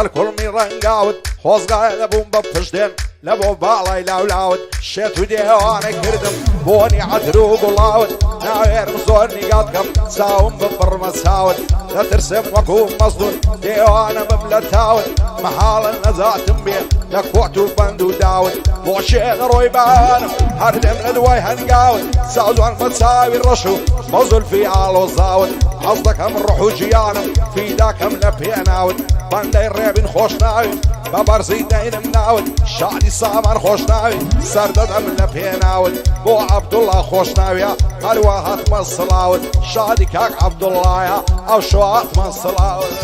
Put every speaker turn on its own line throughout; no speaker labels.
الكل ميرنقاود خوزقا لبون بفشدن لبو باڵای لاولاود شێت و دێوانە کردم بۆنی عەتروو گوڵاود ناوێرم زۆر نیگات کەم چاوم بپڕمە چاود دەترسم وەکوو مەزدون دێوانە بم لە تاود مەحاڵە نەجاتم بێ لە کۆت و بەند و داود بۆ شێن ڕۆی بانم هەردەم لە دوای هەنگاود سازوان بە چاوی ڕەش و بە زولفی ئاڵۆزاود حەز دەکەم ڕۆح و ژیانم فیداکەم لە پێناود بەندەی ڕێبین خۆش ناوی بە بەرزی دەینم ناود شادی سامان خۆش ناوی سەردەدەم لە پێناود بۆ عەبدوڵڵا خۆش ناویە هەروە هاتمە سڵاود شادی کاک عەبدوڵڵایە ئەو شۆ هاتمە سڵاود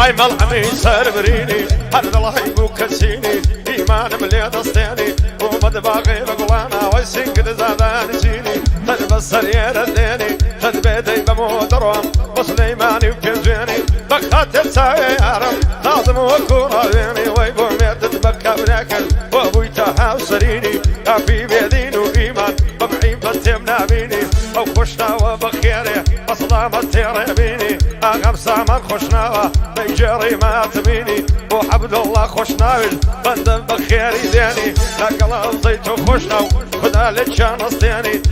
هاي ملحمي سر بريني هرد الله يبوك كسيني إيمان ملي دستيني ومد باقي بقلانا ويسنك زادان جيني خد بسر يرديني خد بيدي بموتروم وسليماني وكنزيني بخات تساوي عرم ناظم وكورا بيني ويبو ميتد بكا بناكل وابوي تاها وسريني في بيدين وإيمان بمعين بتمنا بيني او خوشنا وبخيري اصلا ما تيري اغم سامان خوشنا نيجيري ما تبيني بو عبد الله خوشنا بند بخيري ديني لقل زيت خوشنا خدا لتشان اصديني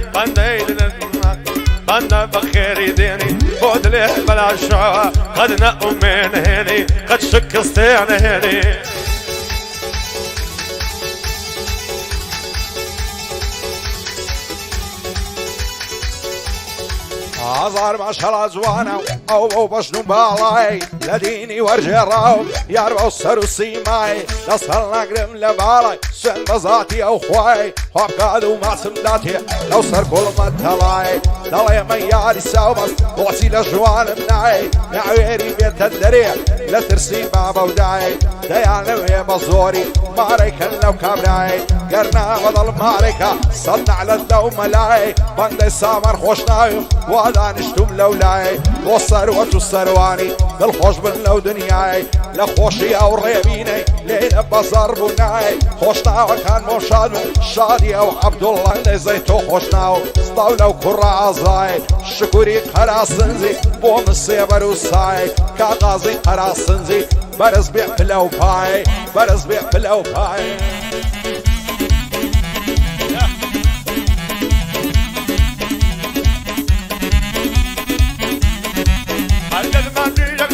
بند بخيري ديني بود ليه بلا شوا قدنا امين هيني قد شكستين هيني
هزار ماشەڵا جوانە ئەو بەو بەشن و باڵای لە دینی وەرجێڕاو یار بەو سەر و سیمای دەست هەڵناگرم لە باڵای سوێن بە زاتی ئەو خوای خۆبکات و ماچم داتێ لەو سەر کوڵمە تەڵای دەڵێ من یاری ساومەست بۆچی لە ژوانم نای ناوێری بێتە دەرێ لە ترسی بابە و دای دەیانەوێ بە زۆری مارێکن لەو کابرای گەرناوە دڵ مارێکە سەد نەعلەت لەو مەلای بەندەی سامان خۆش ناوی دانشتم لەولای بۆ سەروەت و سەروانی دڵخۆش بن لەو دنیای لە خۆشی ئەو ڕێبینەی لێرە بەزار بوونای خۆشناوەکان بۆ شاد و شادی ئەو عەبدوڵڵا لێزەی تۆ خۆشناو ستاو لەو کوڕە ئازای شکوری قەراسنجی بۆ من سێبەر و سای کاغازی قەراسنجی بەرز بێ پلە و پای بەرز بێ پلە و پای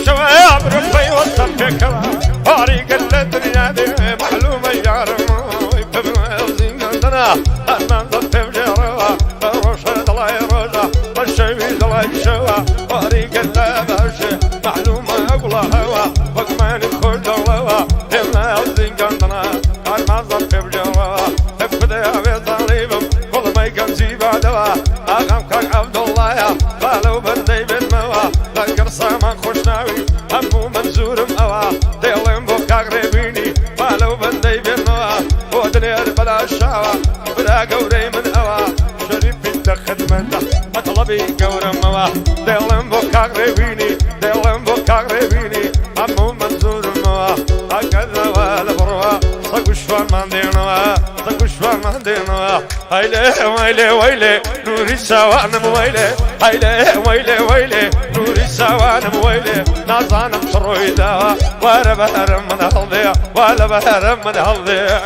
شباب ربي وصل فكرة طريق الدنيا دي معلومة يا رموي بموزين عندنا أنا ضف بجروا بروش ضلاي روجا والشوي ضلاي شوا طريق الدبش معلومة أقول هوا وكمان الخوج ضلوا بموزين عندنا أنا ضف بجروا ابدا بطريبم كل ما يكمزي بعدوا أغام كان عبد الله قالوا بردي بالموا لقر سامان خوشناوي همو منزورم أوا ديلم بوكاك ريبيني قالوا بردي بالموا ودنير بلا شاوا بلا قوري من أوا شريف بنت خدمته مطلبي قورم أوا ديلم بوكاك ريبيني ديلم بوكاك ريبيني همو منزورم أوا أكذا ولا بروا صقوشوان ماندينوا صقوشوان ماندينوا هايلي ويلي ويلي نوري سوانم ويلي هايلي ويلي ويلي نوري سوانم ويلي نازانم شروي دوا ولا بهرم من هالضيع ولا بهرم من هالضيع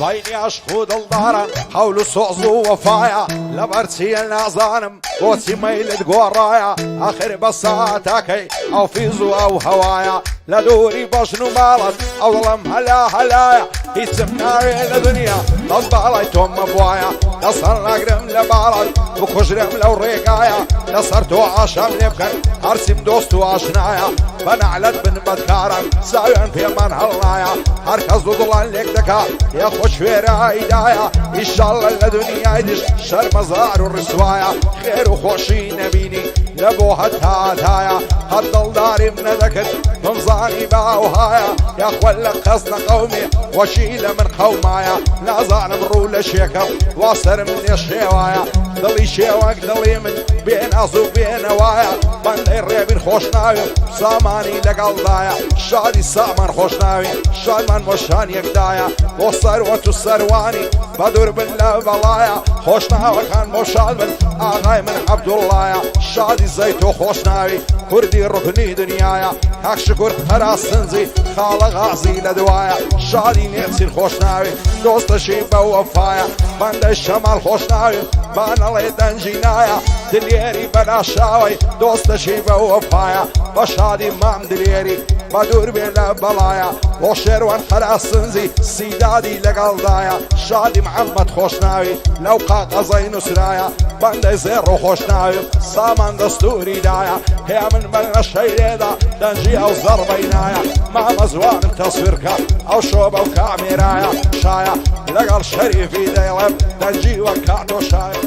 بيني عشق ودلدارا حول سعز ووفايا لبرتي النازانم بوتي ميلد قورايا اخر بساعتاكي او فيزو او هوايا لدوري بشنو مالت او ظلم هلا هلايا هیچم ناوێ لە دنیا دەست باڵای تۆم مەبوایە لەسەر ناگرم لە باڵات بکوژرم لەو ڕێگایە لەسەر تۆ ئاشام لێ بکەن هەرچیم دۆست و ئاشنایە بە نەعلەت بن بەدکارم زاوێن پێمان هەڵنایە هەرکەس دوو دڵان لێک دەکات یەخۆ شوێرە ئایدایە ئیشاڵڵە لە دنیای دش شەرمەزار و ڕسوایە خێر و خۆشی نەبینی لە بۆ هەتاتایە هەر دڵداریم نەدەکرد بمزانی باوهایە یاخوا لە قەس نەقەومێ وەشی لە من قەومایە نازانم ڕوو لە شێکەم وا سەرم لێ شێوایە دڵی شێوەک دڵی من بێناز و بێنەوایە بەندەی ڕێبین خۆشناوی سامانی لەگەڵدایە شادی سامان خۆشناوی شادمان بۆ شان یەکدایە بۆ سەروەت و سەروانی بە دوور بن لە بەڵایە خۆشناوەکان بۆ شاد بن ئاغای من عەبدوڵڵایە شادی زەیت و خۆشناوی کوردی ڕوکنی دنیایە کاک شکوور هەرا سنجی خاڵە غازی لە دوایە شادی نێچین خۆشناوی دۆستەشی بە وەفایە بەندەی شەماڵ خۆشناوی بانەڵێ دەنجی نایە دلێری بەناشاوی دۆستەشی بە وەفایە بە شادی مام دلێری بە دوور بێ لە بەڵایە بۆ شێروان خەرا سنجی سیدادی لەگەڵدایە شادی محەممەد خۆشناوی لەو قاقەزەی نووسرایە بەندەی زێڕ و خۆشناوی سامان دەستوریدایە هەیە من بەر لە شەیرێدا دەنجی ئەو زەڕبەینایە مامە زوانم تەسویرکە ئەو شۆ بەو کامێرایە شایە لەگەڵ شەریفی دەیڵێم دەنجی وەک کاتۆشایە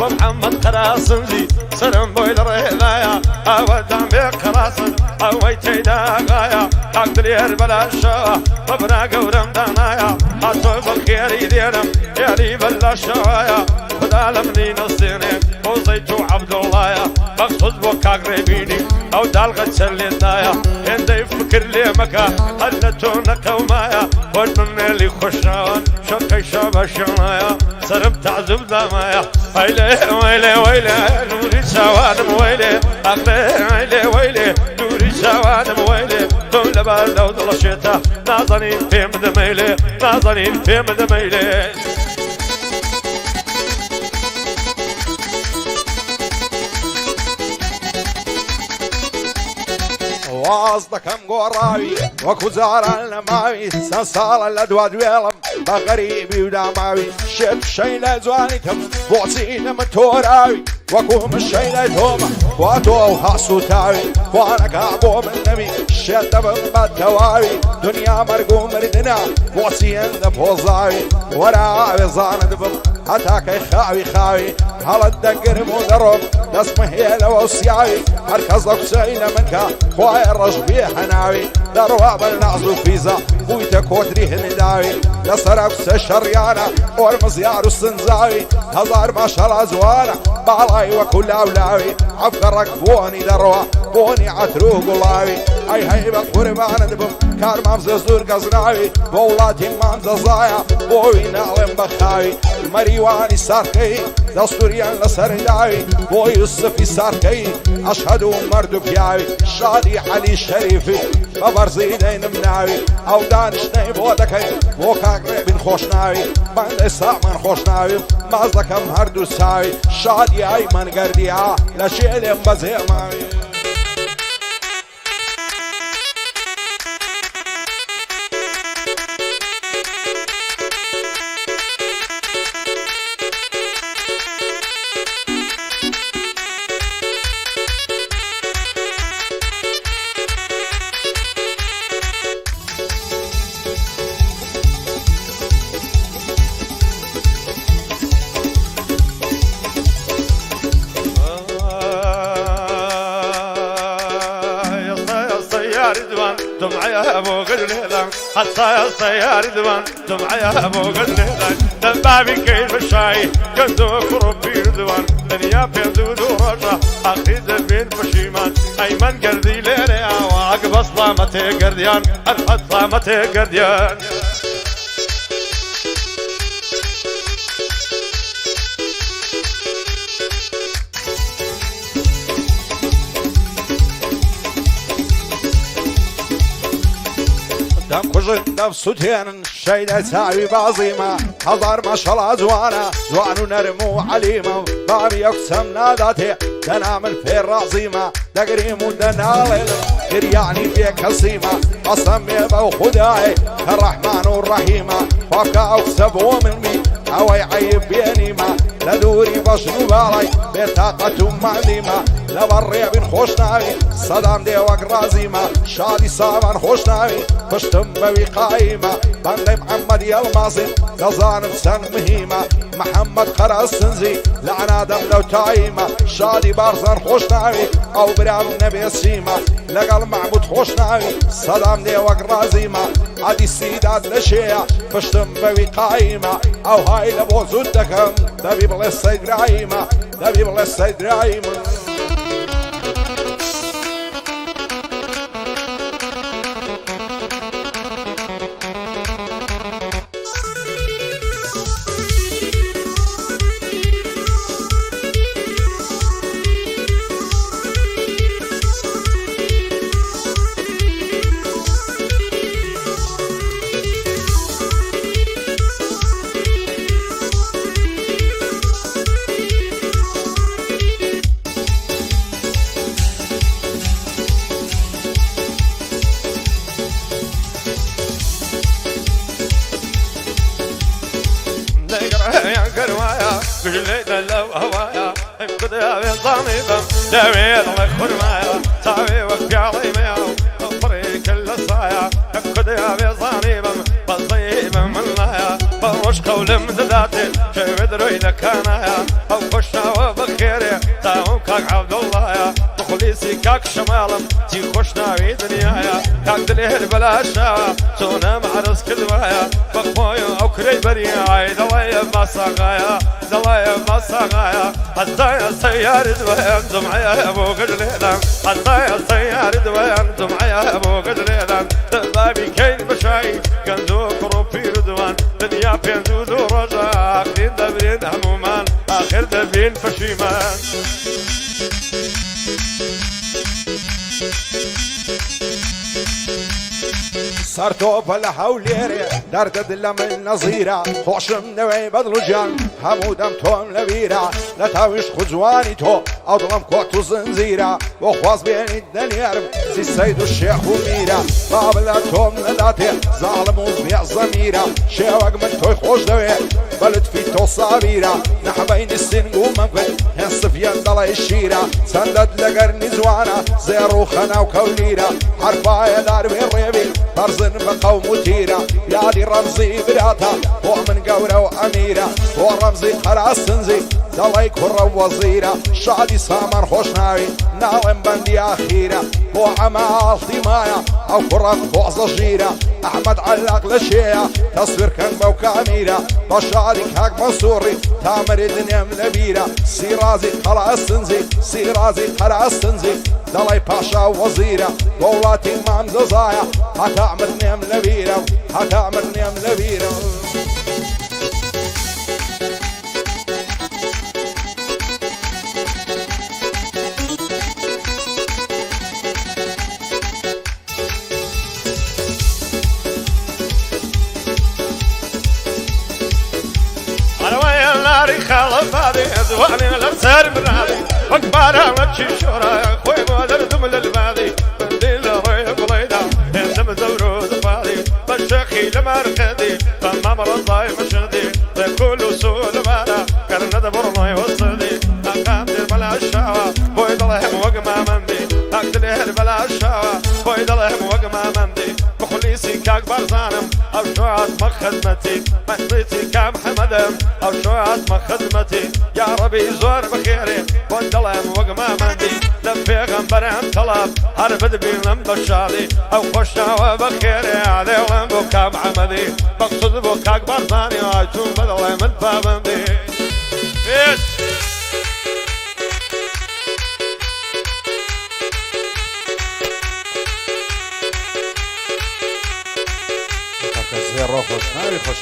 ومحمد قراسنجي سلام بويل رهدايا أودام بقراسن أويتي داغايا عقد الير بلا شوا وبنا قورم دانايا حطو بالخير يدينم يالي بلا شوايا ودالمني نصيني وزيتو عبد الله مقصود بوكا قريبيني أو دالغة سلينايا عندي فكر لي مكا هلتو نقومايا ودمني اللي خوشناون شقي شابا شنايا سرم تعذب دمايا ويلي ويلي ويلي نوري سوادم ويلي أقلي ويلي ويلي نوري سوادم ويلي دولة بالله ودل الشتاء ناظرين في مدميلي ناظرين في مدميلي
واز دەکەم گۆڕاوی وەکو جاران لە ماوی چەند ساڵە لە دوا دوێڵم بە غەریبی و داماوی شێت شەی لە جوانیتم بۆچی نەمە تۆراوی وەکو من شەی لای تۆمە وا تۆ و هەسووتاوی خوانەکە بۆ من نەمی شێت دەبم بە تەواوی دنیا مەرگ و مردنە بۆچی هێندە پۆزاوی وەرە ئاوێزانت بم هەتاکەی خاوی خاوی هەڵت دەگرم و دەڕۆم دەستمە هێلەوە و سیاوی هەرکەس لە قسەی لە منکە خوای ڕەش بێ هەناوی دەڕوا بە ناز و فیزە بوویتە کۆتری هێنداوی لەسەر قسە شەڕیانە ئۆرمزیار و سنجاوی هەزار ماشەڵا جوانە باڵای وەکو لاولاوی عەفگەڕەک بۆنی دەڕوا بۆنی عەتر و گوڵاوی ئەی هەیبەت قوربانت بم کارمام زۆر گەزراوی بۆ وڵاتیمان جەزایە بۆوی ناڵێم بە خاوی مەریوانی سارکەی دەستوریان لەسەر داوی بۆ یوسفی سارکەی ئەشهەد و مەرد و پیاوی شادی عەلی شەریفی بە بەرزی دەینم ناوی ئەو دانیشتەی بۆ دەکەین بۆ کاکرێبین خۆشناوی بەندەی سامان خۆشناوی ماز دەکەم هەردوو چاوی شادی ئەی مەنگەردیا لە شێلێم بەجێماوی
دمعي ابو غزليلا حتى السيار دوان دمعي ابو غزليلا دبابي كيف الشاي كندوك ربي دوان دنيا بيدود ورجع اخذ بين بشيمان ايمن قردي ليلي وعقب صلامتي قرديان ارفض صلامتي قرديان
دم كجن دم سوتين شيدة ساوي بعظيمة حضر ما شاء الله زوانا زوان ونرمو عليمة بابي يقسم ناداتي دنعمل في الرعظيمة دقريم ودنالل كرياني في كصيمة أصمي بو خداي الرحمن الرحيمة وكا أكسبو مني أو يعيب بينيمة لدوري بشنو بالي بطاقة معلمة لبري بن خوشناوي صدام دي وقرازيمة شادي سامان خوشناوي بشتم بوي قايمة بندي محمد يالماصي لزان بسن مهيمة محمد قرأ السنزي لعنا دم لو تايمة شادي بارزان خوشناوي أو برام نبي السيمة لقل معبود خوشناوي صدام دي وقرازيمة عدي السيدات لشيع بشتم بوي قايمة أو هاي لبو زودكم دبي بلا السيد رايمة دبي بلا السيد رايمة
قروايا بجليد لو هوايا ابقد يا بين ضميبا داوي الله خرمايا تاوي وقع عليميا طريق كل الصايا ابقد يا بين ضميبا بصيبا من لايا بروش قول مدداتي شي بدروي لكانايا او خشنا وبخيري تاو كاك عبد الله يا تخليسي كاك شمالم تي خشنا في دنيايا كاك دليل بلا شاوى تونا معرس كدوايا بقبويو او كري برياي دوايا مصاغايا دوايا مصاغايا حتى يا سيار دوان دمعي يا ابو غجليلان حتى يا سيار دوان دمعي يا ابو غجليلان دبابي كين بشاي كندوك روبي ردوان دنيا بين دود ورجا اخرين دبرين همومان اخر دبين فشيمان
صرتو بلا حوليري درد دل من نظيرة خوشم نوي بدلو جان همودم توم لبيرة لتاويش خزواني تو أضلم كوتو زنزيرة وخواز بيني الدنيارم سي سيد الشيخ وميرة بابلا توم لداتي ظالم وزبيع زميرة شيوك من توي خوش دوي بلد في تو صابيرة نحبين السن ومنفد هنصفيان دلي الشيرة سندد لقرني زوانا زيرو خنا وكوليرة حرفايا دار بالريبي برزن بقوم وتيرة يا دي رمزي براتا ومن قورة وأميرة ورمزي خلاص تنزي دلي كرة وزيرة شادي سامر خوشناوي ناوم بندي أخيرة وعمال ثمايا أو كرة فوز جيرة أحمد علاق لشيا تصوير كان بوكاميرة بشاري كاك منصوري تامر الدنيا منبيرة سيرازي خلاص تنزي سيرازي خلاص تنزي دلي باشا وزيرة قولاتي مام زايا هتعملني منبيرة هتعملني منبيرة
خالف هذه زواني الابصار من هذه وكبارها وتشي شورا خوي ما دردم للماضي بنديل ريب ريدا يندم زورود فاضي بشخي لما رخدي فما مرضاي مشدي كل سود مانا كان ندبر ما يوصلي اقامدي بلا الشاوى خوي ضلهم وقما مندي اقتلي بلا الشاوى خوي ضلهم وقما مندي مخليسي كاك برزانم او شوعت مخدمتي محبتي كمحمدم او شوعت مخدمتي يا ربي زور بخيري والدلم وقما مندي دفي غنبران طلب هربد بيلم بشادي او خوشنا وبخيري هذا ولم بكا محمدي بقصد بكا اكبر ثاني عايشون بدل من بابندي
زي الروح خوش ناوي خوش